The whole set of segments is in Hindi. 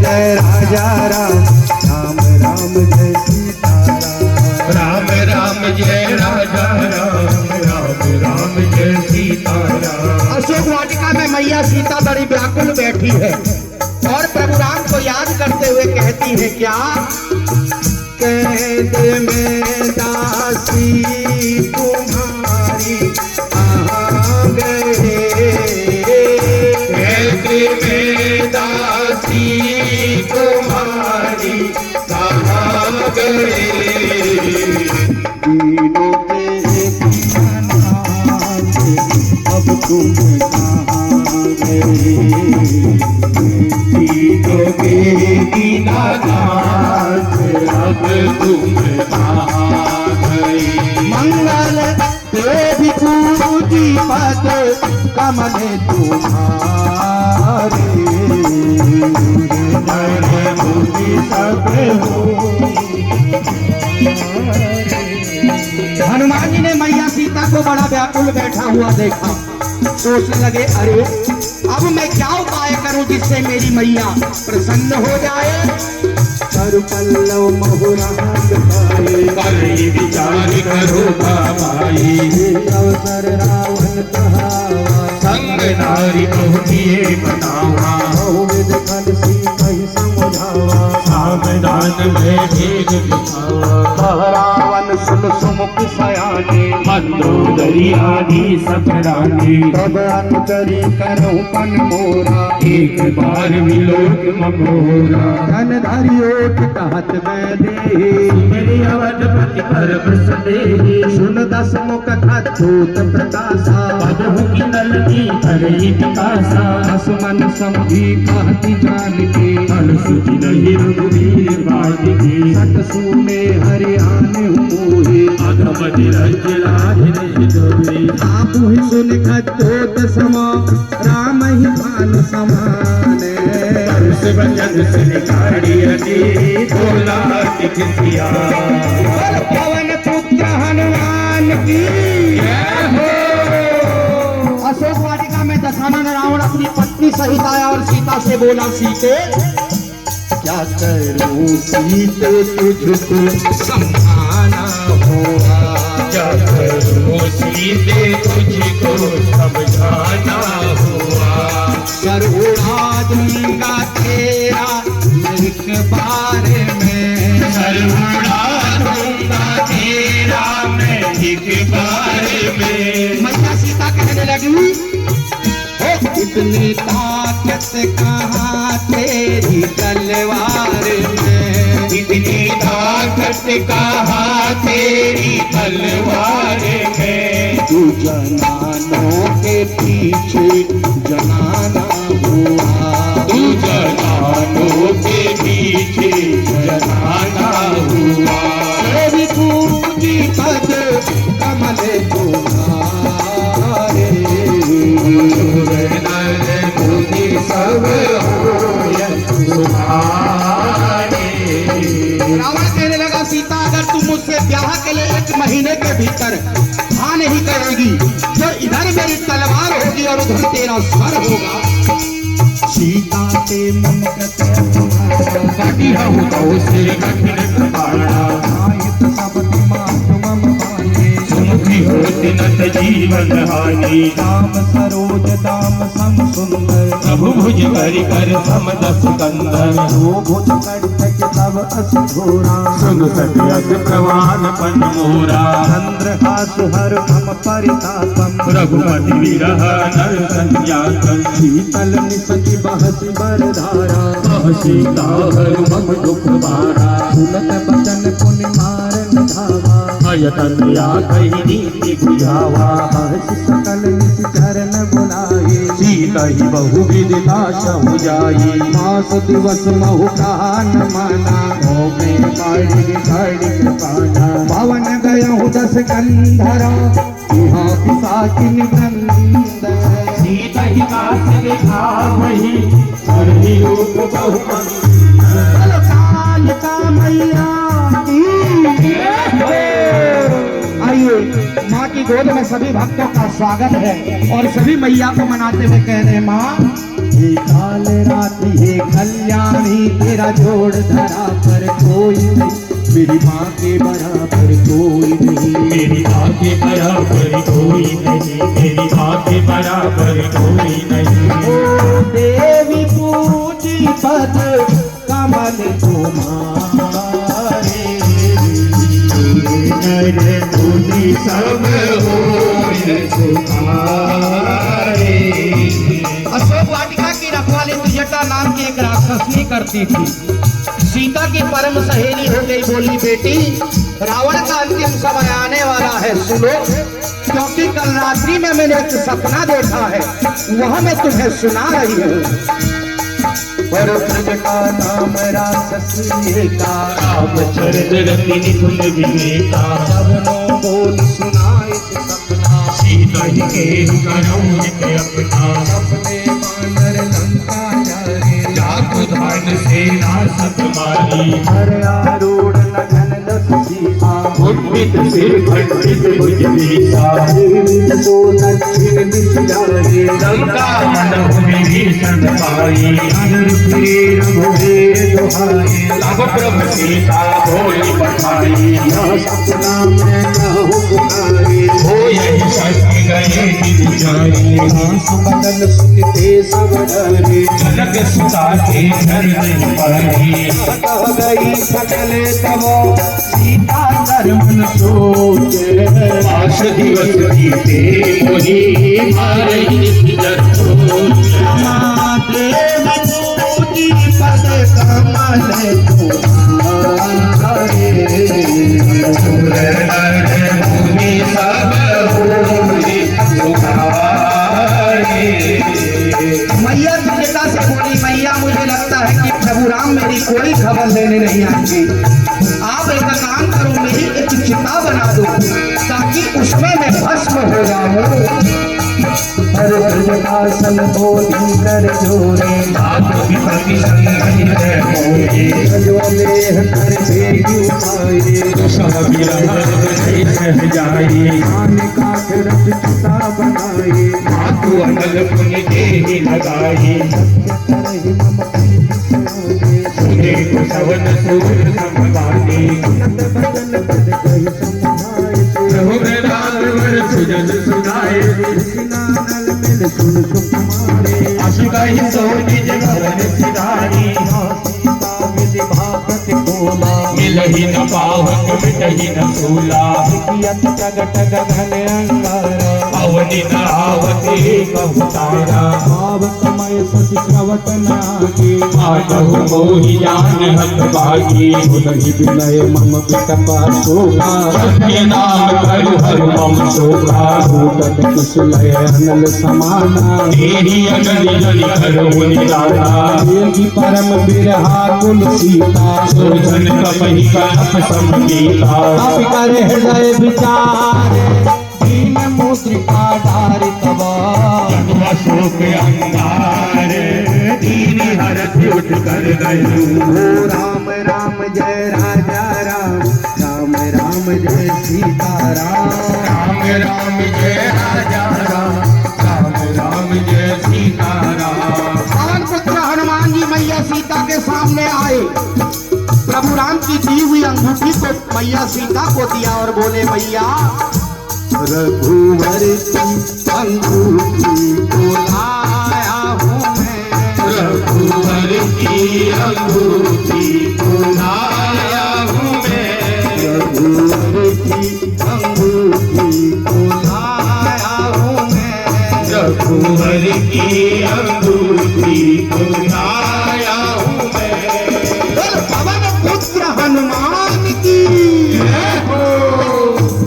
जय राजा राम, राम राम जय सीताराम। राम राम जय राजा राम, राम राम जय सीताराम। अशोक वाटिका में मैया सीता बड़ी व्याकुल बैठी है और प्रभु राम को याद करते हुए कहती है क्या? कैद में दासी तुम्हारी आ गए, कैद में दासी तुम्हारी कहाँ गए। दीनों के दीनानाथ अब तुम कहाँ गए, दीनों के दीनानाथ अब तुम कहाँ गए। मंगल देवी पूजी पद कमल तुम्हारे, नर मुनि सब हो। हनुमान जी ने मैया सीता को बड़ा व्याकुल बैठा हुआ देखा, सोचने लगे अरे अब मैं क्या उपाय करूं जिससे मेरी मैया प्रसन्न हो जाए। कर पल्लव महुराग पाए, कर विचार करो भाई, अवसर रावण कहावा, संग नारी बहुतिए बनावा। बहुविध खंड सीता ही समझावा, सावधान में भेद दिखावा। रावण सुन सुमुख सयाने, मंदोदरी आदि सब रानी। तब अनुचरी करो पन मोरा, एक बार विलोक ममोरा। धन धरियोट कहत मैं दे, मेरी अवधपति पर बसदे। सुन दस मुख अद्भुत प्रकाशा, बबहु की नलनी हरि पिकासा। मन समझी कहती जान के, अनुसुचि नहीं रघुवीर बालिके। सत सुने हरियाणे मोहे, अधमति राज्य लाहिरे जोरे। आप ही सुन खच्चोत समा, राम ही पान समान। से बचन से निकाली अली, बोला किसिया। पवन पुत्र हनुमान की जय हो। अशोक वाटिका में दशानन रावण अपनी पत्नी सहित आया और सीता से बोला सीते क्या करूं सीते तुझको समझाना हुआ, क्या करूं सीते तुझको समझाना हुआ। सर उड़ा दूंगा तेरा एक बार में, सर उड़ा दूंगा तेरा मैं एक बार में। मैया सीता कहने लगी इतनी ताकत कहाँ तेरी तलवार में, इतनी ताकत कहाँ तेरी तलवार में। तू जनानों के पीछे जनाना हुआ, तू जनानों के पीछे जनाना हुआ। तेरी पूजी पद कमल तुम्हारे, नर मुनि सब होय सुभाने। रावण कहने लगा सीता अगर तुम मुझसे ब्याह के लिए 1 महीने के भीतर हाँ नहीं करेगी तो इधर मेरी तलवार होगी और उधर तेरा सर होगा। सीता के मन काटी हूँ तो सिर कठिन कपाड़ा। सब तुम पाने, सुमुखी होती नत जीवन हानि। दाम सरोज दाम सम सुंदर, प्रभु भुज करि कर समदस कंदर। वो भुज कर थक तब अस घोरा, सुन सत्यस प्रवान पन मोरा। चंद्रहास हर मम परितापम, रघुपति विरह नर संज्ञातम। शीतल निसकी बहसी बरधारा, सीता हर मम दुख बारा। सुनत बचन पुनि मारन धावा, अयतन या कही नीति बुझावा। हर्ष सकल निस चरण बुलाए, सीता ही बहु विधि नाश हो जाई। मास दिवस महु कान माना, हो में काढ़ी कृपाना। पवन गयहु 10 कंधरा, यहाँ पिशाचिन बंद। सीता ही काश देखा वही हरि रूप बहुमन। काल का मैया आइए माँ की गोद में सभी भक्तों का स्वागत है और सभी मैया को मनाते हुए कह रहे हैं माँ ये काल रात ये कल्याणी तेरा जोड़ धरा पर कोई नहीं, मेरी माँ के बराबर कोई नहीं। मेरी माँ के बराबर कोई नहीं, मेरी माँ के बराबर कोई नहीं। ओ देवी पूजी पद कमल तुम्हारे, नर मुनि सब होय सुखारे। अशोक वाटिका की रखवाली दुर्जटा नाम की एक राक्षसनी करती थी। सीता की परम सहेली हो गई, बोली बेटी रावण का अंतिम समय आने वाला है, सुनो, क्योंकि कल रात्रि में मैंने एक सपना देखा है, वह मैं तुम्हें सुना रही हूँ। पर ब्रज का नाम राक्षस का, रामचरित रति निकुंज विवेका। सबनों बोल सुनाए सपना, सीता ही के करौन के अपना। अपने बानर लंका जा रे, जातु धान सेना सत मारी। हर आरूढ़ नगन दस सीता, मुंडित सिर खंडित भुज बीसा। तो दक्षिण दिश जा रे, लंका मन विभीषण पाई। अनर फिरे रघुवीर दुहाई, लब प्रभु सीता बोली पठाई। यह सपना मैं कहूँ पुकारी, हो यही सत्य गए गिर जाई। आंस बदन सुनते सब डरे, जनक सुता के घर नहीं पाई। कह गई सकल तब सीता धर्मन सोचे, आस दिवस बीते मोहि मारई जरतो। देव पूजी पद कमल तुम्हारे, नर मुनि सब होय सुखारे। मैया दुर्जटा से बोली, मैया मुझे लगता है कि प्रभु राम मेरी कोई खबर लेने नहीं आएंगे। आप एक काम करो, मेरी एक चिता बना दो ताकि उसमें मैं भस्म हो जाऊं। हर ब्रजवासन बोली कर जोरे, बात विपत्ति संग है मोहि। ज्वलेह कर बेगी उठाए, सब बिरह सह जाई। आन काठ रच चिता बनाए, मातु अनल पुनि देहि लगाई। करहि मम प्रीति सुनाए, सुने को सवन सूर समगानी। नत बदन पद कहि समझाए, प्रभु राघवर सुजन सुनाए। कृष्णानल में सुन सुकुमारे, अशुकहि सो निज भवन सिधारी। सीता विधि भागत कोला, मिलहि न पावक मिटहि न सूला। कियत प्रगट गगन अंगारा, अवनि न आवते कहु तारा। भाव समय सति श्रवत नागे, आजहु मोहि जान हत भागी। सुनहि विनय मम विटपा शोभा, सत्य नाम करु हरु मम शोभा। भूतट कुशलय अनल समाना, तेहि अगनि जनि करहु निदाना। देहि परम बिरहा कुल सीता, सोजन कपहि कलप समगीता। अब करे हृदय विचारे, दीन मुद्रिका धारि तबा। अशोक अंगार दीन हरत उठ कर गयो। ओ राम राम जय राजा राम, राम राम जय सीता राम। राम राम जय राजा राम, राम राम जय सीता राम। पवन पुत्र हनुमान जी मैया सीता के सामने आए, प्रभु राम की दी हुई अंगूठी को मैया सीता को दिया और बोले, मैया रघुवर की अंगूठी को लाया हूँ मैं, रघुवर की अंगूठी को लाया हूँ मैं। रघुवर की अंगूठी को लाया हूँ मैं, रघुवर की अंगूठी को लाया हूँ मैं। बोल पवन पुत्र हनुमान की।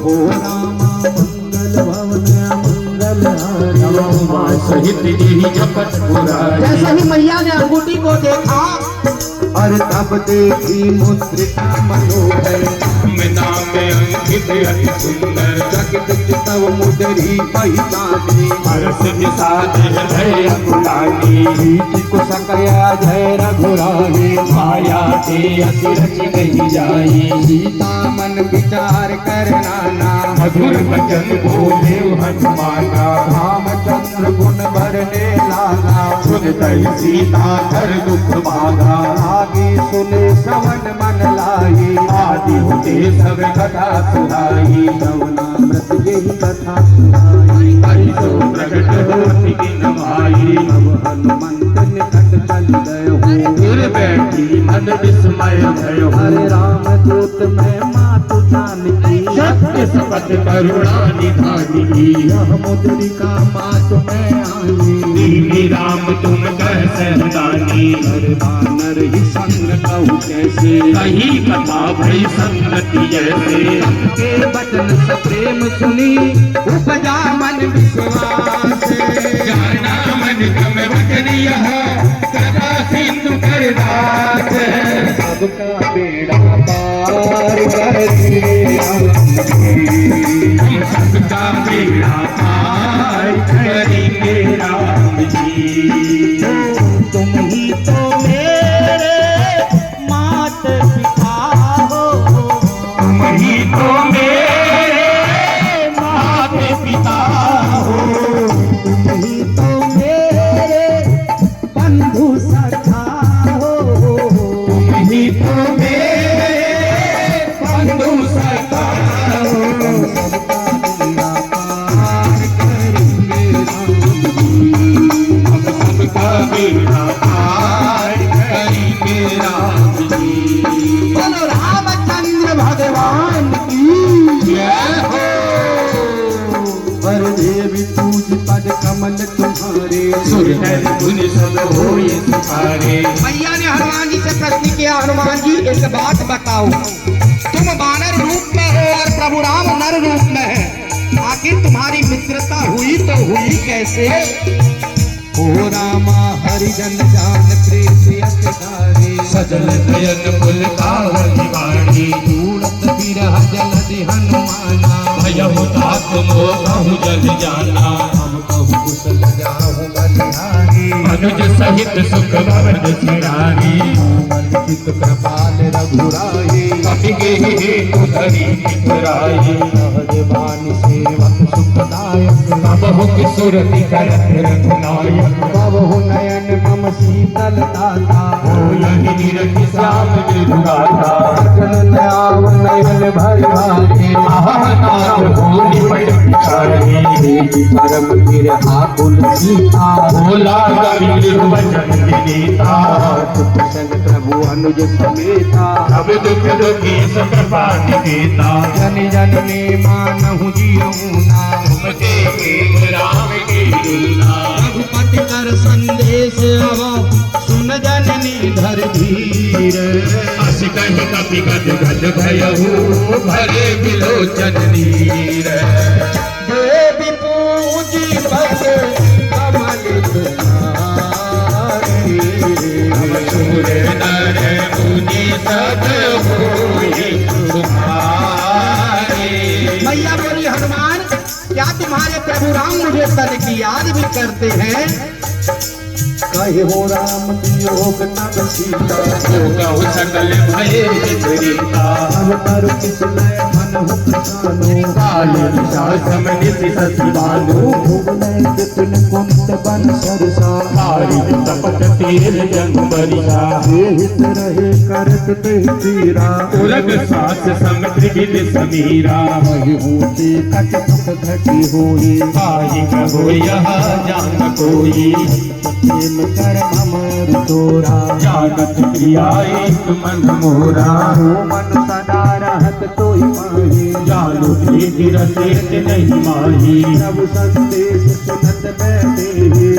ओ रामा मंगल भवन मंगल सहित ही जपत पुरारी। जैसे ही मैया ने अंगूठी को देखा, और तब देखी मुद्रिका मनोहर, नाम अंकित अति सुंदर। जगत चितव मुदरी पहिचानी, हर्ष निषाद हृदय अकुलानी। बीच को सकया जय रघुराई, माया के अति रच नहीं जाई। सीता मन विचार कर नाना, मधुर वचन बोले हनुमाना। रामचंद्र गुण भरने लाला, सुध दई सीता कर दुख भागा। आगे सुने श्रवण मन लाई, आदि होते सब कथा सुनाई। श्रवणामृत यही कथा सुनाई। ऐसो प्रकट होती दिन माई। अब हनुमंत निकट चल गए हो, फिर बैठी मन विस्मय भयो। हरे राम दूत मैं मातु जानकी, सत्य शपथ करुणा निधानी। यह मुद्रिका मातु मैं आनी। दीनी राम तुम कह सहदानी। हरे बानर ही संग कहूँ कैसे, कही कथा भई संगति जैसे। के वचन सप्रेम सुनी उपजा मन विश्वास। जाना मन कम वचन यह कथा सिंधु कर दास। सबका बेड़ा पार कर दिया, हम सबका बेड़ा पार करेंगे राम जी। तुम ही तो मेरे मात पिता हो, तुम ही तो मेरे माता पिता हो। तुम ही तो मेरे बंधु सखा हो, तुम ही तो मेरे बंधु सखा हो। सबका बेड़ा पार करेंगे राम जी। हम सबका बेड़ा पार करेंगे राम जी। बोलो रामचंद्र भगवान की जय हो। पर देवी पूज पद कमल तुम्हारे, सुर नर मुनि सब होए सुखारे। मैया ने हनुमान जी से प्रश्न किया, हनुमान जी एक बात बताओ, तुम वानर रूप में हो और प्रभु राम नर रूप में है, आखिर तुम्हारी मित्रता हुई तो हुई कैसे? हो रामा हरिजन जान प्रेत अतिधारे, सजल नयन पुल कावली वाणी। दूरत बिरह जलधि हनुमाना, भयहु तात मोहु जल जाना। हम कहु कुशल जाहु बलिहारी, अनुज सहित सुख भवन सिरारी। चित कृपाल रघुराई, कपि गेहि हेतु धरि ठिठुराई। सहज बानी सेवक सुखदायक, बहु सुरति करत रघुनायक। बहु नयन मम शीतल दाता, होयहि निरखि श्याम निर्गाता। अगन आव नयन भरि भागे, महानाथ भूनि पड़ भिखारी। देवी परम गिरहा कुल सीता, भोला कवि वचन विनीता। कुशल प्रभु अनुज समेता, अब दुख दुखी कृपा निकेता। जन जन में मानहु जियऊना, तुमके प्रेम राम के दूना। रघुपति कर संदेश आवो, सुन जननी धर धीर। अस कहि कपि गद गद भयहु भरे बिलोचन नीर। देवी पूजी भज कमल तुम्हारी, सुर नर मुनि सब होए सुखारे। मैया बोली, हनुमान क्या तुम्हारे प्रभु राम मुझे तन की याद भी करते हैं? कहे हो राम वियोग तब सीता, कहु सकल भये विपरीता। अब कर किस नय मन हो प्रसानो, काल निशाचम निशि शशि भानु। भुवन विपिन कुंत बन सरसा, हारि तपत तीर जंग बरिया। ये हित रहे करत ते तीरा, उलग सास समुद्र समीरा। वही होते कट दुख घटी होई, आई कहो यह जान कोई। प्रेम कर ममर तोरा, जानत प्रिया एक मन मोरा। हो मन सदा रहत तोहि पाहि, जानु प्रीति रसेत नहीं माही। प्रभु संदेश सुनत बैठे,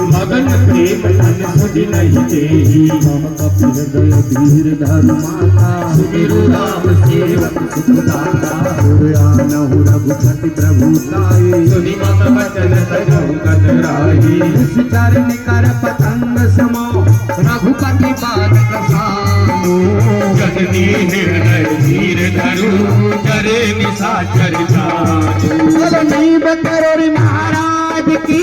मगन प्रेम धन सुधि नहीं देही। मम कपि हृदय धीर धरु माता, सुमिरु राम सेवक सुखदाता। आनहु रघुपति प्रभुताई, सुनि मम वचन तनहु कतराई। इस चरण कर पतंग समो, रघुपति बात कसानो। जननी हृदय धीर धरु करे निशाचर जानु। बोलो नीब करोड़ महाराज की।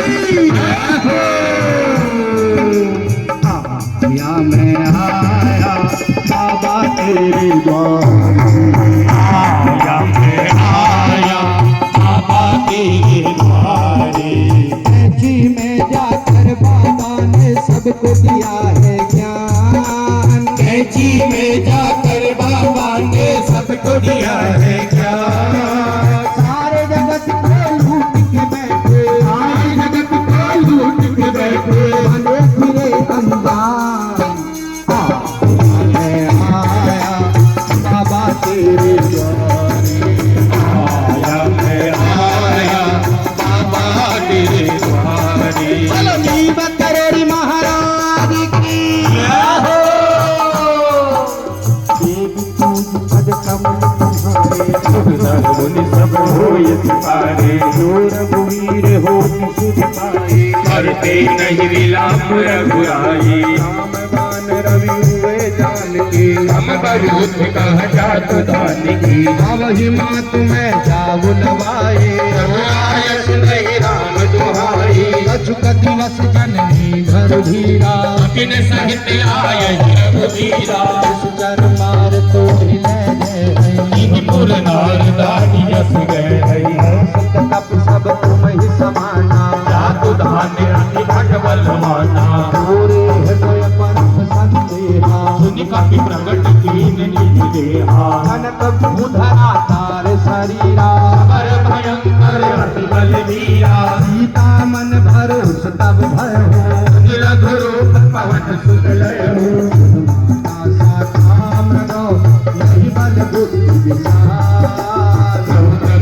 या मैं आया बाबा तेरे द्वार, आया मैं आया बाबा तेरे द्वारे। जी में जाकर बाबा ने सबको सबको दिया है ज्ञान। कैची में जाकर बाबा ने सबको दिया है ज्ञान। सारे जगत को लूट के बैठे, सारे जगत को लूट के बैठे, बने फिरे अनजान। मैं आया बाबा तेरे द्वारे, आया मैं आया बाबा तेरे द्वारे। चलो नीम करोड़ी महाराज की देवी पूज पद कमल तुम्हारे, मुनि सब होय सिपारे, जो रघुवीर हो सुध पाए। करते नहीं विलाप रघुराई, रामगान रवि हुए जान के, हम बरूथ कह जात दान की। अवहि मात में जाऊ नवाए, रघुरायस नहीं राम दुहाई, अचुक दिवस जननी भर धीरा। बिन सहित आय रघुवीरा, चर मार तो पुर नार दानी यस गए तप सब तुम ही समाना। जातु धान्य अति भटबल माना, पूरे हृदय परम संदेहा। सुनि कपि प्रगट कीन निज देहा। कनक भूधरा तार शरीरा, बर भयंकर अति बलवीरा, सीता मन भरोस तब भयो। रघु रूप पवन सुत लयो। नहीं बल बुद्धि विशाल,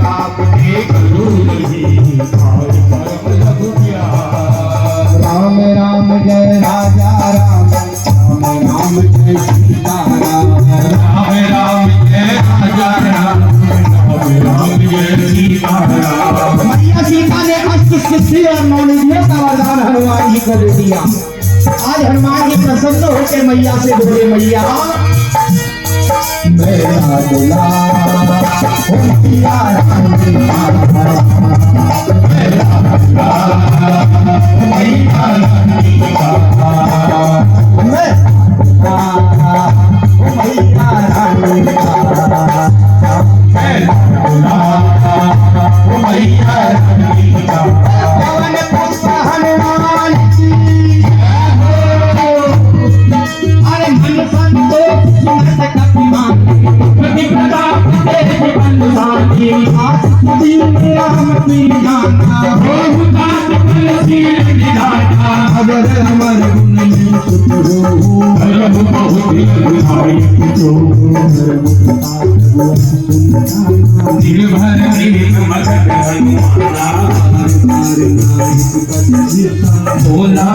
आप एक रूप ही भाव परम लघु प्यार। राम राम जय राजा राम, राम राम जय सीता राम। राम राम जय राजा राम, राम राम जय सीता राम। मैया सीता ने अष्ट सिद्धि और नौनिधियों का वरदान हनुमान जी को दे दिया। आज हनुमान जी प्रसन्न होकर मैया से बोले, मैया मेरा दुलार हो पिया राम मैया रानी का मैं मैया रानी का पवन पुष्प हनुमान जी। अरे मन संतोष सुमत कपिमान, राम की जाना अबर हमर गुण में सुत हो। निर्भर मगन भोला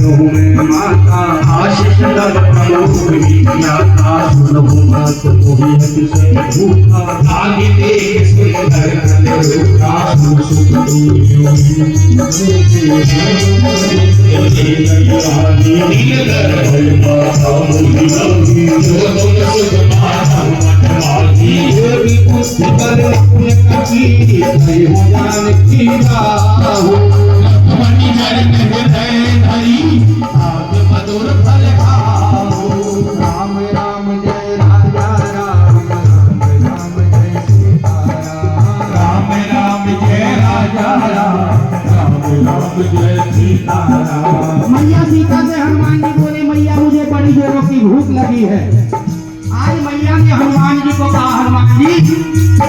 जोड़ी माता आशीष आगे देख सुंदर राम राम जय राजा राम, राम राम जय सीता राम। राम राम जय राजा राम, राम राम जय सीता राम। मैया सीता से हनुमान जी बोले, मैया मुझे बड़ी जोरों की भूख लगी है। आज मैया ने हनुमान जी को कहा, हनुमान जी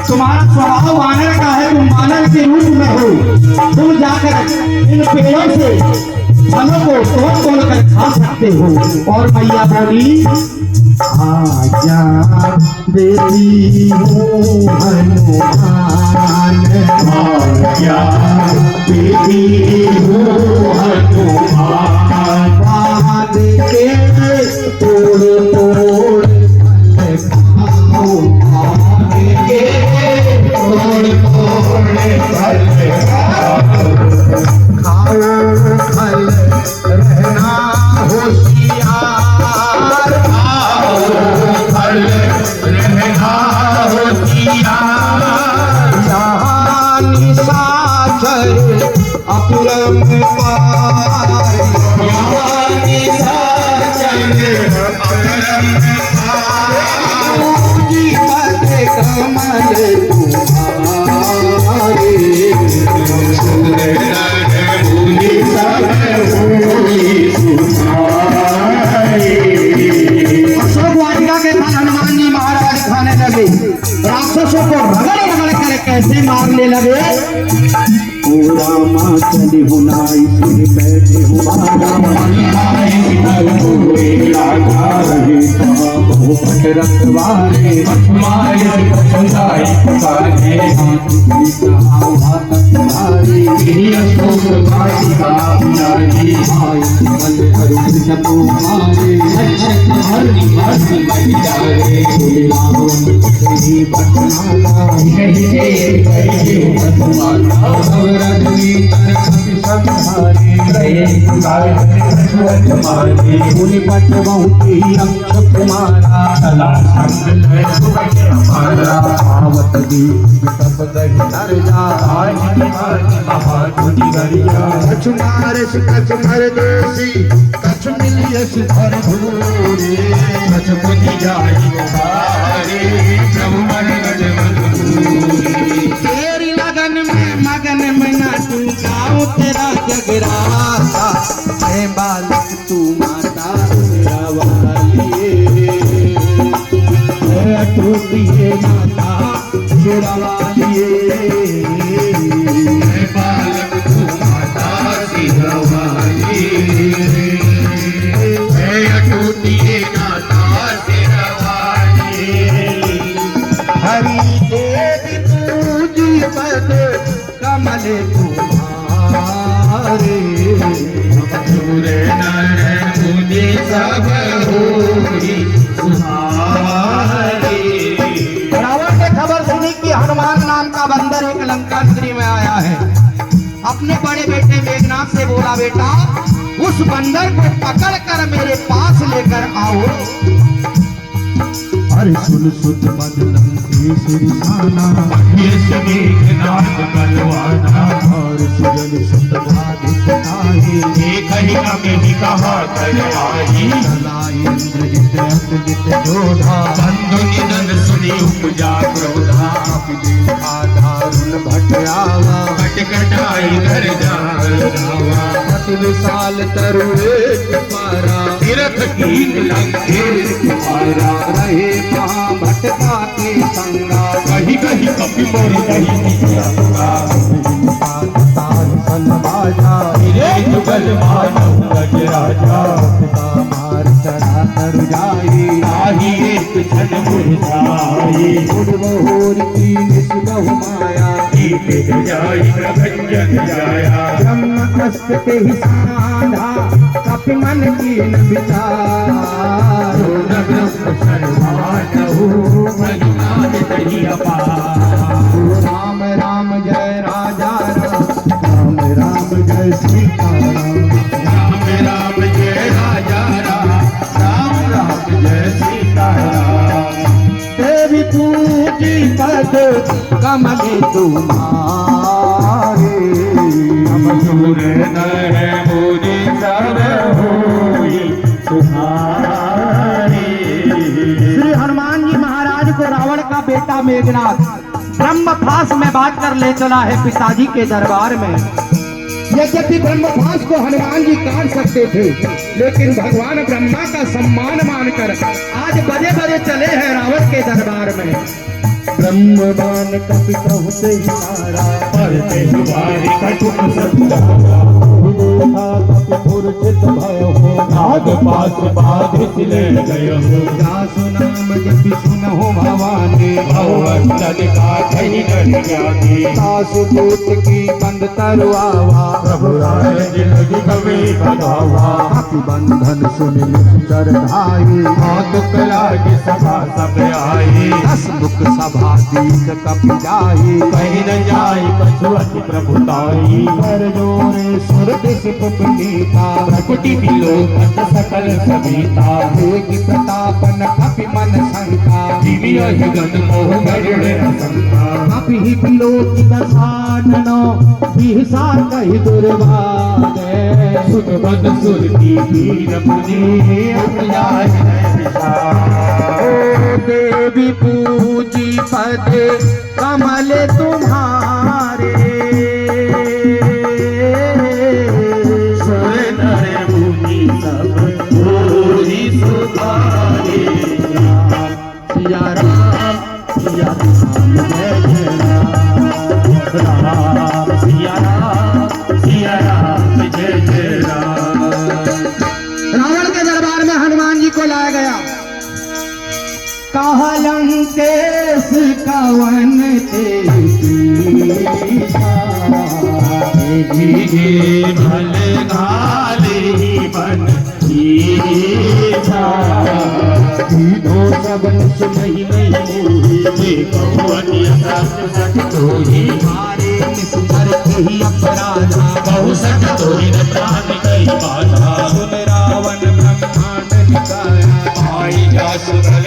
तुम्हारा स्वभाव वानर का है, तुम वानर के रूप में हो, तुम जाकर इन पेड़ों से फलों को तोड़ कर खा सकते हो। और मैया बोली, आजा बेटी हो हनुमान, क्या बेटी हो हनुमान, बांध के तोड़ तोड़ फल खाओ, बांध के तोड़ तोड़ फल खाओ फल रहना होशियार। फल रहना होशियार। यहाँ निशाचर अपरम पार, यहाँ निशाचर अपरम पार। पूजी पद कमल तुम्हारे, सुंदर पूरा माँ चली हुनाई सिर बैठे हुआ रखवारे तेरी लगन में मगन में नाचू गाऊं तेरा जगराता मैं बालक तू माता मेरा वालिए टूटिए माता मेरा वालिए मैं बालक तू माता तेरा वालिए टूटिए माता तेरा वालिए हरि देवी पूजी पद कमल तुम्हारे पूरे नर मुझे सब होई सुहारे। रावण ने खबर सुनी कि हनुमान नाम का बंदर एक लंका नगरी में आया है। अपने बड़े बेटे मेघनाथ से बोला, बेटा उस बंदर को पकड़ कर मेरे पास लेकर आओ। अरे सुन सुत पद लंकेश्वरी साना मेघनाथ बलवाना और सुजन सुत भाग्यशाली एक ही में कहा करवाई इंद्रजित अतुलित जोधा बंधु निधन सुनी उपजा क्रोधा देखा दारुण भट आवा भट कटाई घर जावा अति विशाल तरुए तुम्हारा तीर्थ की लंकेश तुम्हारा रहे महा भटका के संगा कहीं कहीं कपि मोर कहीं बाजा जुगल मानव गज राजा मार चढ़ा कर जाई आही एक क्षण मुरझाई उड़बहोर की निस्बहु माया कीट जाई प्रभंजन जाया ब्रह्म अस्त के ही साधा कपि मन की न विचारो न ब्रह्म सर्वानहु मनुनाद तहि अपार राम राम जय राजा राम राम जय सीताराम राम राम जय राजा राम राम जय सीताराम देवी पूजी पद कमल तुम्हारे सूर नर मुनि सब होई सुहारे। श्री हनुमान जी महाराज को रावण का बेटा मेघनाथ ब्रह्मफास में बांध कर ले चला है पिताजी के दरबार में। यद्यपि ब्रह्मफास को हनुमान जी काट सकते थे, लेकिन भगवान ब्रह्मा का सम्मान मानकर आज बड़े बड़े चले हैं रावण के दरबार में। ब्रह्मवान कपि कहते हारा परते दुआरी कटुक सत्ता मूर्छित भयो नाग पास बाधित ले गयो दासु नाम जपि सुनहु भवानी भवंतन का कहीं न ज्ञानी दासु दूत की बंद तरुआवा प्रभु राय जिंदगी कवि भगावा पापी बंधन सुन निश्चर धाई हाथ कला की सभा सब आई दस मुख सभा दीक कपि जाई कहीं न जाई कछुअति प्रभुताई कर जोरे सुर दिस पुनीता प्रकुटि विलोकन सकल सविता देगी प्रतापन कपि मन शंका दिव्य गण मोह गरुड़ संका कपि ही विलोकित साधनो बिहसा कहि दुर्भागे सुत बद सुरती वीर मुनि उपजाय ओ देवी पूजी पद कमल तुम्हारे सुर नर मुनि सब होई सुधारे सिया राम जय जय राम सिया राम जय जय राम। रावण के दरबार में हनुमान जी को लाया गया। कहा लंकेश कवन भीगे भले घाले बन दो सबन सुनहि नहीं सच तो ही मारे निस्तर ही अपराधा बहु सच तो ही प्राण कही बाधा सुन रावण ब्रह्मांड निकाया आई जा सुरल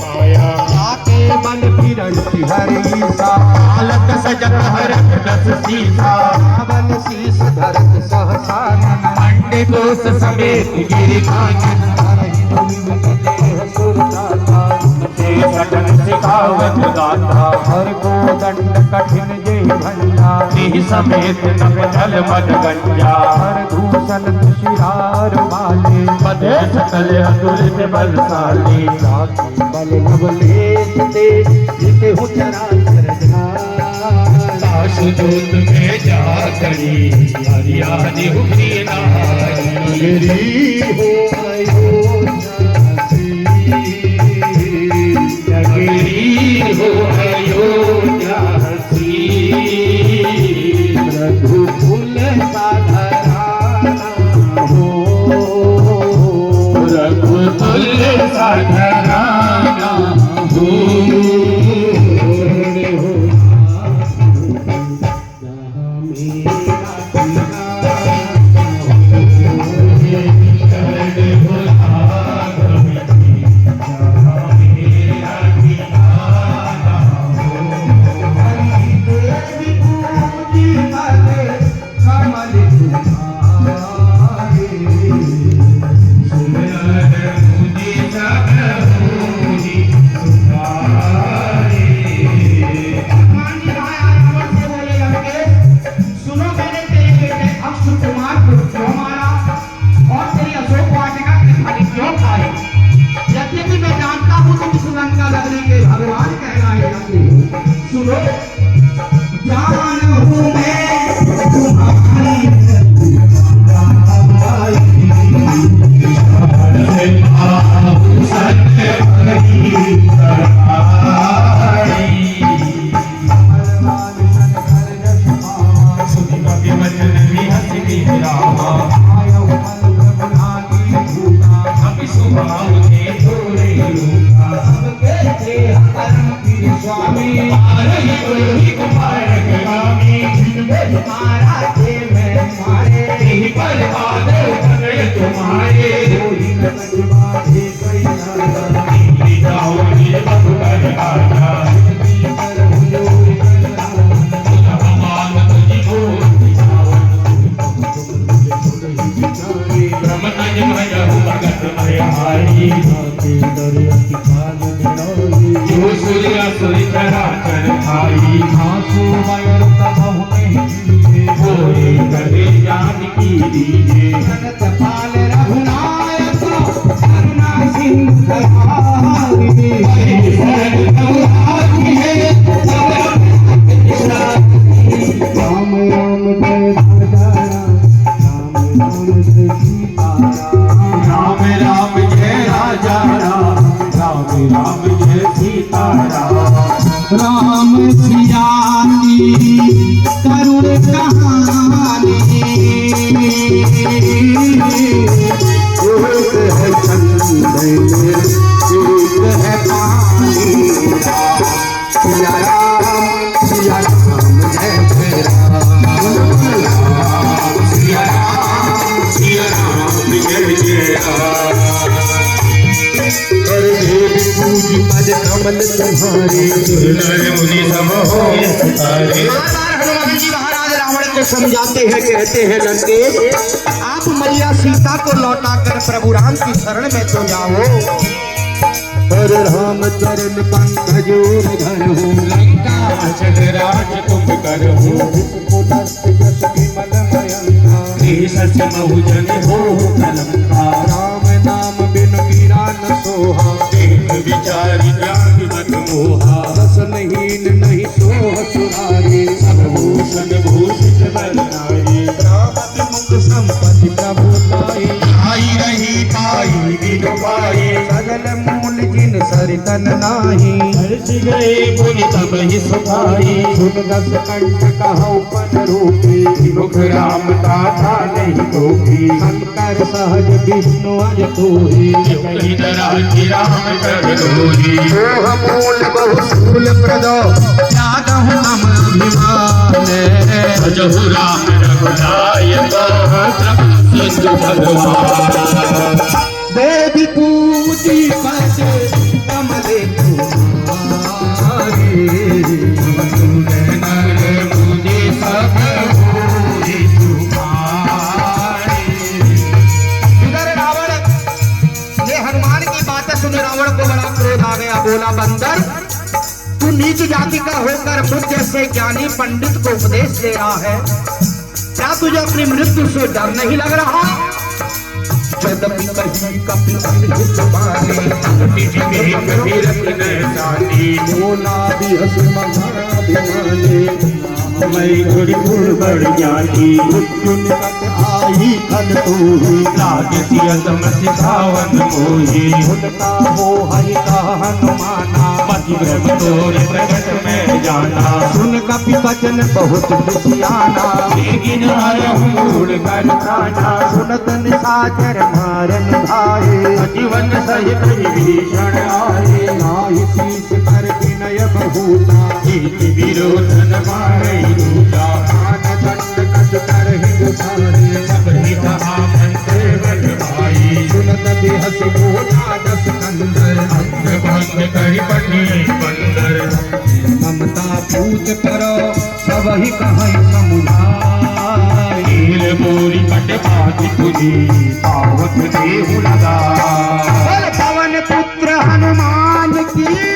माया आके बन फिरन हरि सा हालत सजत हरत रस सीसा रावण शीस धरत सहसा अंडे कोस समेत गिर कांचन सटन सिखावत गाथा हर को दंड कठिन जय भंजा देह समेत नभ जल मद गंजा हर दूषण तुषार वाले पदे सकल अतुलित बलशाली बल नवलेश ते जिते हो चराचर सासु जोत में जा करी हरियाणि हुक्री नारी हो नगरी हो अयोध्यासी रघुकुल साधराना हो रघुकुल साधराना हो राम सिया की करुण कहानी एक है चंदन एक है पानी सिया राम जय जय राम सिया राम जय जय राम। पूजी पद कमल तुम्हारे मुनि सम हो हनुमान जी महाराज रावण को समझाते हैं, कहते हैं लंकेश आप मैया सीता को लौटाकर प्रभु राम की शरण में तो जाओ। पर राम चरण पंकज घर हो लंका राज तुम कर हो सच बहुजन हो कलंका राम नाम बिन मीरा न सोहा विचारी जाति मत मोहा रसनहीन नहीं सोह सुधारे सब भूषण भूषित बरनाई राम विमुख संपत्ति प्रभुताई आई रही पाई बिन पाए सगल मूल जिन सरितन नाही हर्ष गए पुनि तब ही सुखाई सुन दस कंठ कहौ पन रूपी मुख राम का था नहीं कोई शंकर सहज विष्णु अज तोहि कहीं दरा की राम कर दोही मोह मूल बहु स्थूल प्रदो त्यागहु मम अभिमान भजहु राम रघुनायक सिंधु भगवान देवी पूजी पद कमले तुम्हारे नर मुझे सब होई तुम्हारे इधर रावण ने हनुमान की बातें सुन रावण को बड़ा क्रोध आ गया बोला बंदर तू नीच जाति का होकर मुझ जैसे ज्ञानी पंडित को उपदेश दे रहा है क्या तुझे अपनी मृत्यु से डर नहीं लग रहा यद्यपि कहीं कपि अनहित बानी कबीरत न जानी बोला भी हस मनाभिमानी मैं घुड़ घुड़ बढ़ जाती मृत्यु निकट आई खल तोहि लाग सियतम सिखावन मोही उनका हो हरि का हनुमाना पति ब्रह्म तोर प्रकट में जाना सुन कपि बचन बहुत विषयाना लेकिन हर कर प्राणा सुनत निशाचर मारन भाए जीवन सहित विभीषण आए नाहि शीश कर विनय बहुता एक विरोधन मारे दूजा आन दंड कस कर हिंदुस्तानी सब ही कहा मंत्र बल भाई सुनत बिहस बोला दस कंदर अंग भंग करि पटी बंदर ममता पूत करो सब ही कहीं समुदाय नील बोरी पट बात तुझी पावत देहु लगा पवन पुत्र हनुमान की